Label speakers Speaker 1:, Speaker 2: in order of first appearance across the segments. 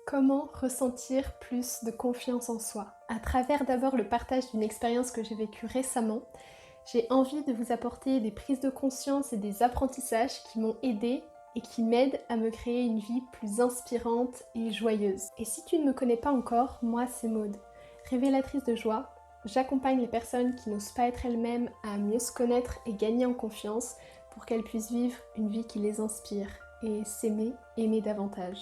Speaker 1: Comment ressentir plus de confiance en soi? À travers d'abord le partage d'une expérience que j'ai vécue récemment, j'ai envie de vous apporter des prises de conscience et des apprentissages qui m'ont aidée et qui m'aident à me créer une vie plus inspirante et joyeuse. Et si tu ne me connais pas encore, moi c'est Maude, révélatrice de joie. J'accompagne les personnes qui n'osent pas être elles-mêmes à mieux se connaître et gagner en confiance pour qu'elles puissent vivre une vie qui les inspire et s'aimer, aimer davantage.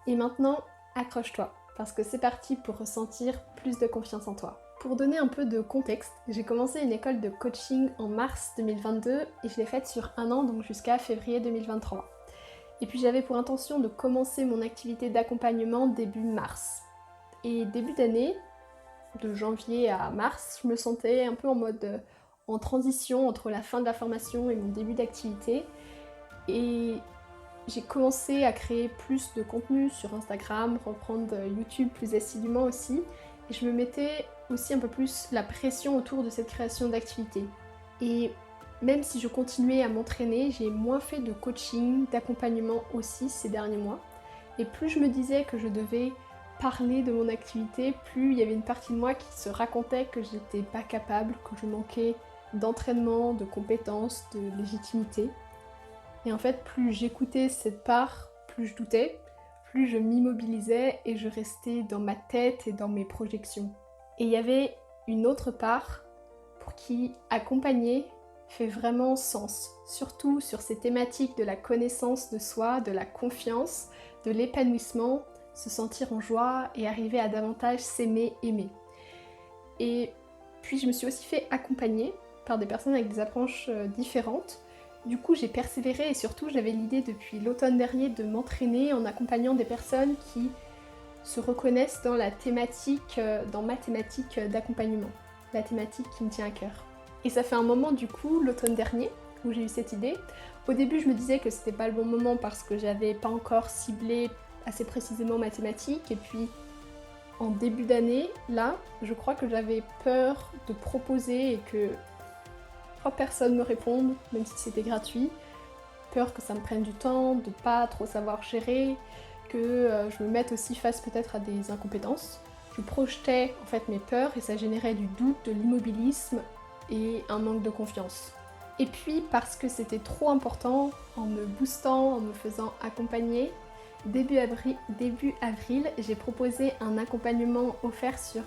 Speaker 1: Et maintenant, accroche-toi, parce que c'est parti pour ressentir plus de confiance en toi. Pour donner un peu de contexte, j'ai commencé une école de coaching en mars 2022 et je l'ai faite sur un an, donc jusqu'à février 2023. Et puis j'avais pour intention de commencer mon activité d'accompagnement début mars. Et début d'année, de janvier à mars, je me sentais un peu en mode en transition entre la fin de la formation et mon début d'activité. Et j'ai commencé à créer plus de contenu sur Instagram, reprendre YouTube plus assidûment aussi, et je me mettais aussi un peu plus la pression autour de cette création d'activité. Et même si je continuais à m'entraîner, j'ai moins fait de coaching, d'accompagnement aussi ces derniers mois. Et plus je me disais que je devais parler de mon activité, plus il y avait une partie de moi qui se racontait que j'étais pas capable, que je manquais d'entraînement, de compétences, de légitimité. Et en fait, plus j'écoutais cette part, plus je doutais, plus je m'immobilisais et je restais dans ma tête et dans mes projections. Et il y avait une autre part pour qui accompagner fait vraiment sens, surtout sur ces thématiques de la connaissance de soi, de la confiance, de l'épanouissement, se sentir en joie et arriver à davantage s'aimer, aimer. Et puis je me suis aussi fait accompagner par des personnes avec des approches différentes. Du coup, j'ai persévéré et surtout, j'avais l'idée depuis l'automne dernier de m'entraîner en accompagnant des personnes qui se reconnaissent dans la thématique, dans ma thématique d'accompagnement, la thématique qui me tient à cœur. Et ça fait un moment du coup, l'automne dernier, où j'ai eu cette idée. Au début, je me disais que c'était pas le bon moment parce que j'avais pas encore ciblé assez précisément ma thématique, et puis en début d'année, là, je crois que j'avais peur de proposer et que 3 personnes me répondent, même si c'était gratuit. Peur que ça me prenne du temps, de pas trop savoir gérer, que je me mette aussi face peut-être à des incompétences. Je projetais en fait mes peurs et ça générait du doute, de l'immobilisme et un manque de confiance. Et puis parce que c'était trop important, en me boostant, en me faisant accompagner, début avril, j'ai proposé un accompagnement offert sur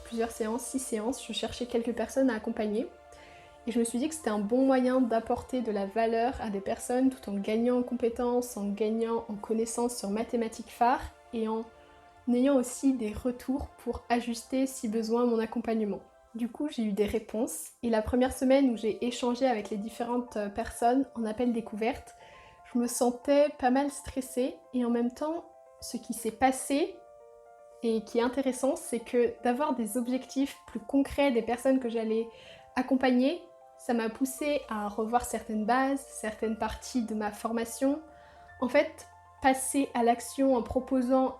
Speaker 1: plusieurs séances, 6 séances. Je cherchais quelques personnes à accompagner. Et je me suis dit que c'était un bon moyen d'apporter de la valeur à des personnes tout en gagnant en compétences, en gagnant en connaissances sur ma thématique phare et en ayant aussi des retours pour ajuster si besoin mon accompagnement. Du coup, j'ai eu des réponses et la première semaine où j'ai échangé avec les différentes personnes en appel découverte, je me sentais pas mal stressée et en même temps, ce qui s'est passé et qui est intéressant, c'est que d'avoir des objectifs plus concrets des personnes que j'allais accompagner, ça m'a poussée à revoir certaines bases, certaines parties de ma formation. En fait, passer à l'action en proposant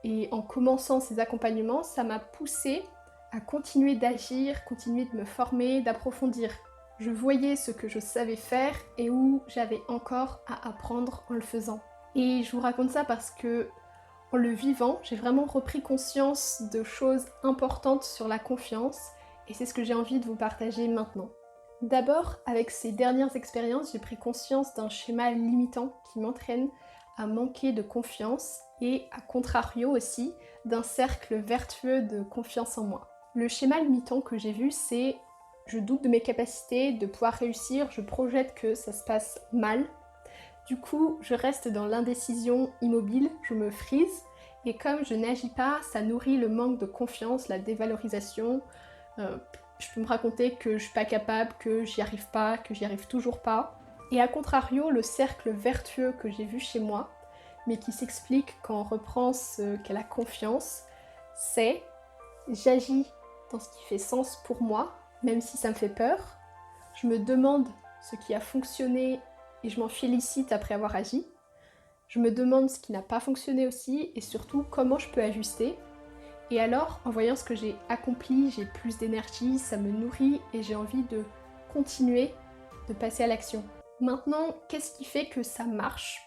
Speaker 1: et en commençant ces accompagnements, ça m'a poussée à continuer d'agir, continuer de me former, d'approfondir. Je voyais ce que je savais faire et où j'avais encore à apprendre en le faisant. Et je vous raconte ça parce que en le vivant, j'ai vraiment repris conscience de choses importantes sur la confiance et c'est ce que j'ai envie de vous partager maintenant. D'abord, avec ces dernières expériences, j'ai pris conscience d'un schéma limitant qui m'entraîne à manquer de confiance et, à contrario aussi, d'un cercle vertueux de confiance en moi. Le schéma limitant que j'ai vu, c'est je doute de mes capacités, de pouvoir réussir, je projette que ça se passe mal. Du coup, je reste dans l'indécision immobile, je me frise, et comme je n'agis pas, ça nourrit le manque de confiance, la dévalorisation. Je peux me raconter que je suis pas capable, que j'y arrive pas, que j'y arrive toujours pas. Et à contrario, le cercle vertueux que j'ai vu chez moi, mais qui s'explique quand on reprend ce qu'est la confiance, c'est j'agis dans ce qui fait sens pour moi, même si ça me fait peur. Je me demande ce qui a fonctionné et je m'en félicite après avoir agi. Je me demande ce qui n'a pas fonctionné aussi et surtout comment je peux ajuster. Et alors, en voyant ce que j'ai accompli, j'ai plus d'énergie, ça me nourrit et j'ai envie de continuer de passer à l'action. Maintenant, qu'est-ce qui fait que ça marche?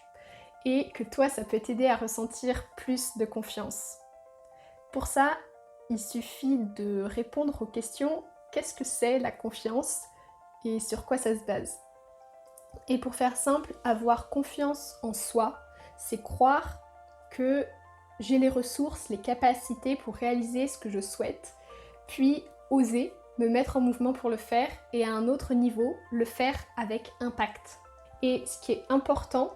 Speaker 1: et que toi, ça peut t'aider à ressentir plus de confiance. Pour ça, il suffit de répondre aux questions « Qu'est-ce que c'est la confiance ?» et sur quoi ça se base. Et pour faire simple, avoir confiance en soi, c'est croire que j'ai les ressources, les capacités pour réaliser ce que je souhaite, puis oser me mettre en mouvement pour le faire et à un autre niveau, le faire avec impact. Et ce qui est important,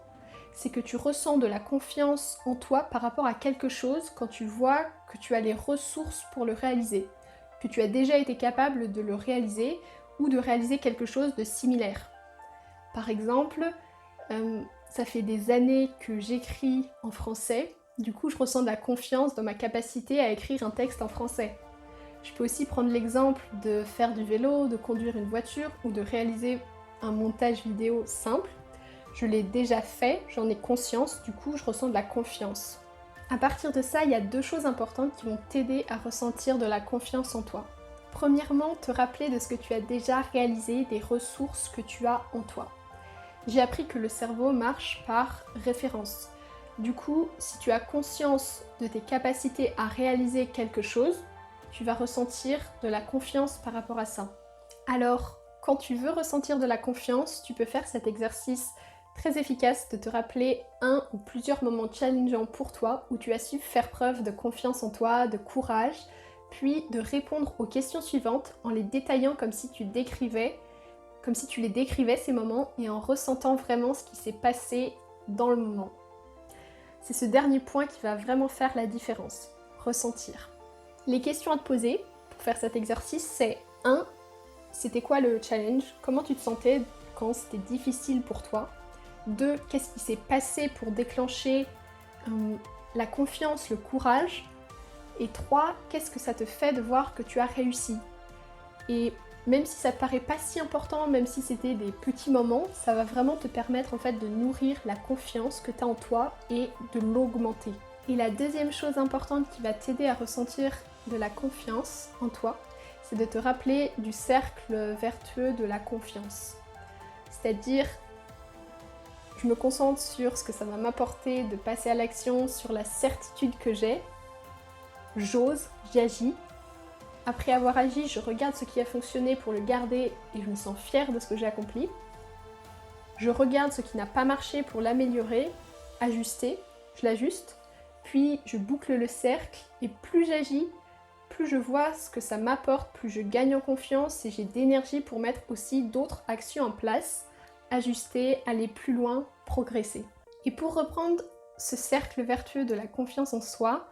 Speaker 1: c'est que tu ressens de la confiance en toi par rapport à quelque chose quand tu vois que tu as les ressources pour le réaliser, que tu as déjà été capable de le réaliser ou de réaliser quelque chose de similaire. Par exemple, ça fait des années que j'écris en français, du coup je ressens de la confiance dans ma capacité à écrire un texte en français. Je peux aussi prendre l'exemple de faire du vélo, de conduire une voiture ou de réaliser un montage vidéo simple. Je l'ai déjà fait, j'en ai conscience, du coup je ressens de la confiance. À partir de ça, il y a 2 choses importantes qui vont t'aider à ressentir de la confiance en toi. Premièrement, te rappeler de ce que tu as déjà réalisé, des ressources que tu as en toi. J'ai appris que le cerveau marche par référence. Du coup, si tu as conscience de tes capacités à réaliser quelque chose, tu vas ressentir de la confiance par rapport à ça. Alors, quand tu veux ressentir de la confiance, tu peux faire cet exercice très efficace de te rappeler un ou plusieurs moments challengeants pour toi où tu as su faire preuve de confiance en toi, de courage, puis de répondre aux questions suivantes en les détaillant comme si tu les décrivais ces moments et en ressentant vraiment ce qui s'est passé dans le moment. C'est ce dernier point qui va vraiment faire la différence, ressentir. Les questions à te poser pour faire cet exercice, c'est 1. C'était quoi le challenge? Comment tu te sentais quand c'était difficile pour toi? 2. Qu'est-ce qui s'est passé pour déclencher la confiance, le courage? Et 3. Qu'est-ce que ça te fait de voir que tu as réussi? Et même si ça te paraît pas si important, même si c'était des petits moments, ça va vraiment te permettre en fait de nourrir la confiance que tu as en toi et de l'augmenter. Et la deuxième chose importante qui va t'aider à ressentir de la confiance en toi, c'est de te rappeler du cercle vertueux de la confiance. C'est-à-dire, je me concentre sur ce que ça va m'apporter de passer à l'action, sur la certitude que j'ai, j'ose, j'agis. Après avoir agi, je regarde ce qui a fonctionné pour le garder et je me sens fière de ce que j'ai accompli. Je regarde ce qui n'a pas marché pour l'améliorer, ajuster, je l'ajuste. Puis je boucle le cercle et plus j'agis, plus je vois ce que ça m'apporte, plus je gagne en confiance et j'ai d'énergie pour mettre aussi d'autres actions en place, ajuster, aller plus loin, progresser. Et pour reprendre ce cercle vertueux de la confiance en soi,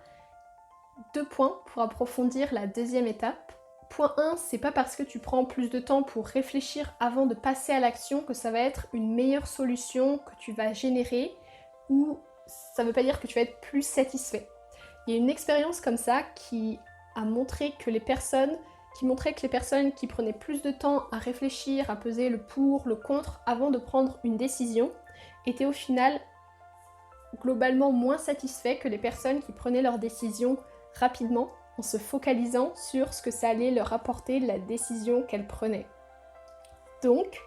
Speaker 1: 2 points pour approfondir la deuxième étape. Point 1, c'est pas parce que tu prends plus de temps pour réfléchir avant de passer à l'action que ça va être une meilleure solution que tu vas générer ou ça veut pas dire que tu vas être plus satisfait. Il y a une expérience comme ça qui a montré que les personnes qui prenaient plus de temps à réfléchir, à peser le pour, le contre avant de prendre une décision étaient au final globalement moins satisfaits que les personnes qui prenaient leurs décisions rapidement en se focalisant sur ce que ça allait leur apporter la décision qu'elles prenaient. Donc,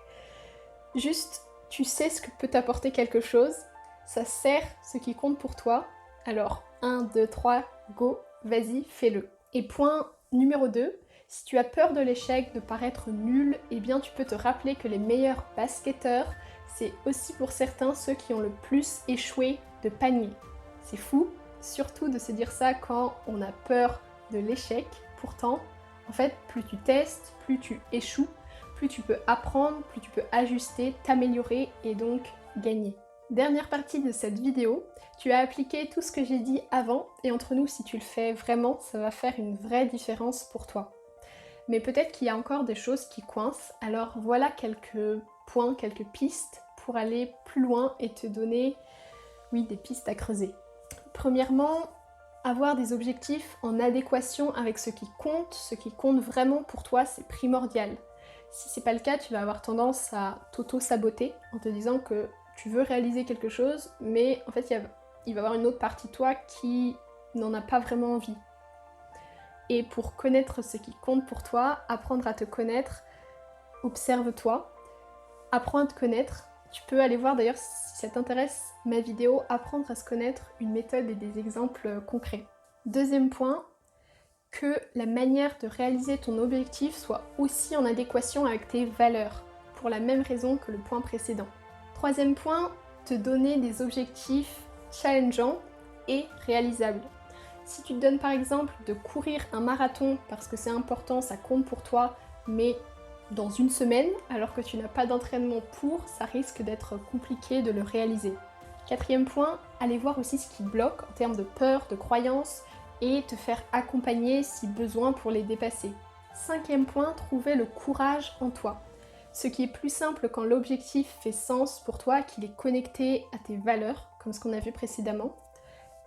Speaker 1: juste, tu sais ce que peut t'apporter quelque chose, ça sert ce qui compte pour toi, alors 1, 2, 3, go, vas-y, fais-le. Et point numéro 2, si tu as peur de l'échec, de paraître nul, eh bien tu peux te rappeler que les meilleurs basketteurs, c'est aussi pour certains ceux qui ont le plus échoué de panier. C'est fou, surtout de se dire ça quand on a peur de l'échec. Pourtant, en fait, plus tu testes, plus tu échoues, plus tu peux apprendre, plus tu peux ajuster, t'améliorer et donc gagner. Dernière partie de cette vidéo, tu as appliqué tout ce que j'ai dit avant et entre nous, si tu le fais vraiment, ça va faire une vraie différence pour toi. Mais peut-être qu'il y a encore des choses qui coincent, alors voilà quelques points, quelques pistes pour aller plus loin et te donner, oui, des pistes à creuser. Premièrement, avoir des objectifs en adéquation avec ce qui compte vraiment pour toi, c'est primordial. Si c'est pas le cas, tu vas avoir tendance à t'auto-saboter en te disant que tu veux réaliser quelque chose, mais en fait il va y avoir une autre partie de toi qui n'en a pas vraiment envie. Et pour connaître ce qui compte pour toi, apprendre à te connaître, observe-toi, apprends à te connaître, Tu peux aller voir d'ailleurs si ça t'intéresse ma vidéo Apprendre à se connaître, une méthode et des exemples concrets. Deuxième point, que la manière de réaliser ton objectif soit aussi en adéquation avec tes valeurs, pour la même raison que le point précédent. Troisième point, te donner des objectifs challengeants et réalisables. Si tu te donnes par exemple de courir un marathon parce que c'est important, ça compte pour toi, mais dans une semaine, alors que tu n'as pas d'entraînement pour, ça risque d'être compliqué de le réaliser. Quatrième point, aller voir aussi ce qui bloque en termes de peur, de croyances, et te faire accompagner si besoin pour les dépasser. Cinquième point, trouver le courage en toi. Ce qui est plus simple quand l'objectif fait sens pour toi, qu'il est connecté à tes valeurs, comme ce qu'on a vu précédemment.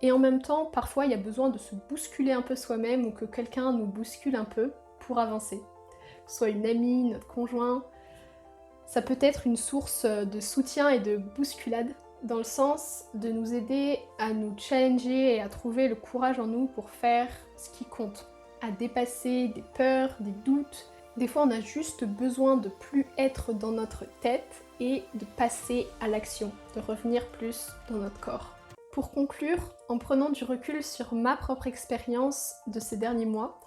Speaker 1: Et en même temps, parfois il y a besoin de se bousculer un peu soi-même ou que quelqu'un nous bouscule un peu pour avancer. Que ce soit une amie, notre conjoint, ça peut être une source de soutien et de bousculade, dans le sens de nous aider à nous challenger et à trouver le courage en nous pour faire ce qui compte, à dépasser des peurs, des doutes. Des fois on a juste besoin de plus être dans notre tête et de passer à l'action, de revenir plus dans notre corps. Pour conclure, en prenant du recul sur ma propre expérience de ces derniers mois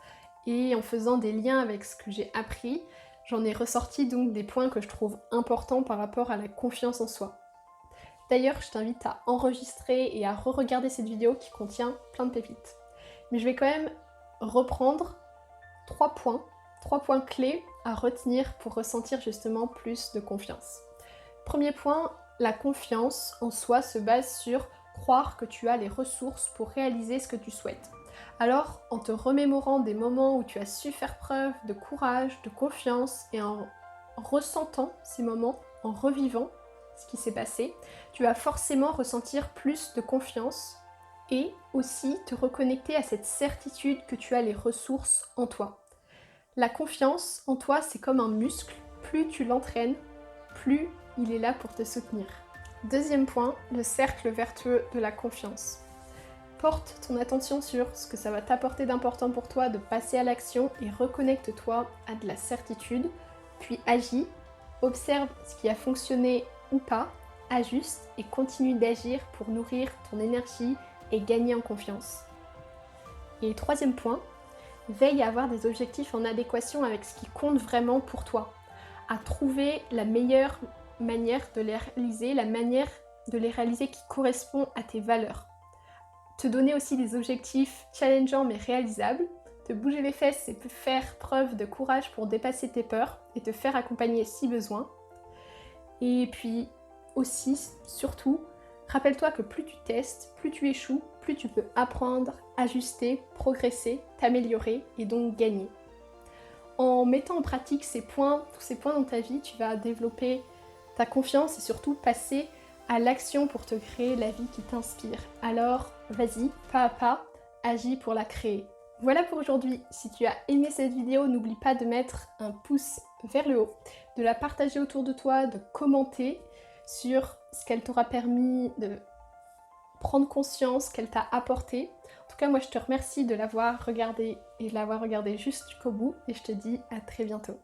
Speaker 1: et en faisant des liens avec ce que j'ai appris, j'en ai ressorti donc des points que je trouve importants par rapport à la confiance en soi. D'ailleurs, je t'invite à enregistrer et à re-regarder cette vidéo qui contient plein de pépites. Mais je vais quand même reprendre 3 points clés à retenir pour ressentir justement plus de confiance. Premier point, la confiance en soi se base sur croire que tu as les ressources pour réaliser ce que tu souhaites. Alors, en te remémorant des moments où tu as su faire preuve de courage, de confiance et en ressentant ces moments, en revivant ce qui s'est passé, tu vas forcément ressentir plus de confiance et aussi te reconnecter à cette certitude que tu as les ressources en toi. La confiance en toi, c'est comme un muscle, plus tu l'entraînes, plus il est là pour te soutenir. Deuxième point, le cercle vertueux de la confiance. Porte ton attention sur ce que ça va t'apporter d'important pour toi de passer à l'action et reconnecte-toi à de la certitude, puis agis, observe ce qui a fonctionné ou pas, ajuste et continue d'agir pour nourrir ton énergie et gagner en confiance. Et troisième point, veille à avoir des objectifs en adéquation avec ce qui compte vraiment pour toi, à trouver la meilleure manière de les réaliser, la manière de les réaliser qui correspond à tes valeurs. Te donner aussi des objectifs challengeants mais réalisables, te bouger les fesses et faire preuve de courage pour dépasser tes peurs et te faire accompagner si besoin. Et puis aussi, surtout, rappelle-toi que plus tu testes, plus tu échoues, plus tu peux apprendre, ajuster, progresser, t'améliorer et donc gagner. En mettant en pratique tous ces points dans ta vie, tu vas développer ta confiance et surtout passer à l'action pour te créer la vie qui t'inspire. Alors, vas-y, pas à pas, agis pour la créer. Voilà pour aujourd'hui. Si tu as aimé cette vidéo, n'oublie pas de mettre un pouce vers le haut, de la partager autour de toi, de commenter sur ce qu'elle t'aura permis de prendre conscience, qu'elle t'a apporté. En tout cas, moi je te remercie de l'avoir regardé et de l'avoir regardé jusqu'au bout et je te dis à très bientôt.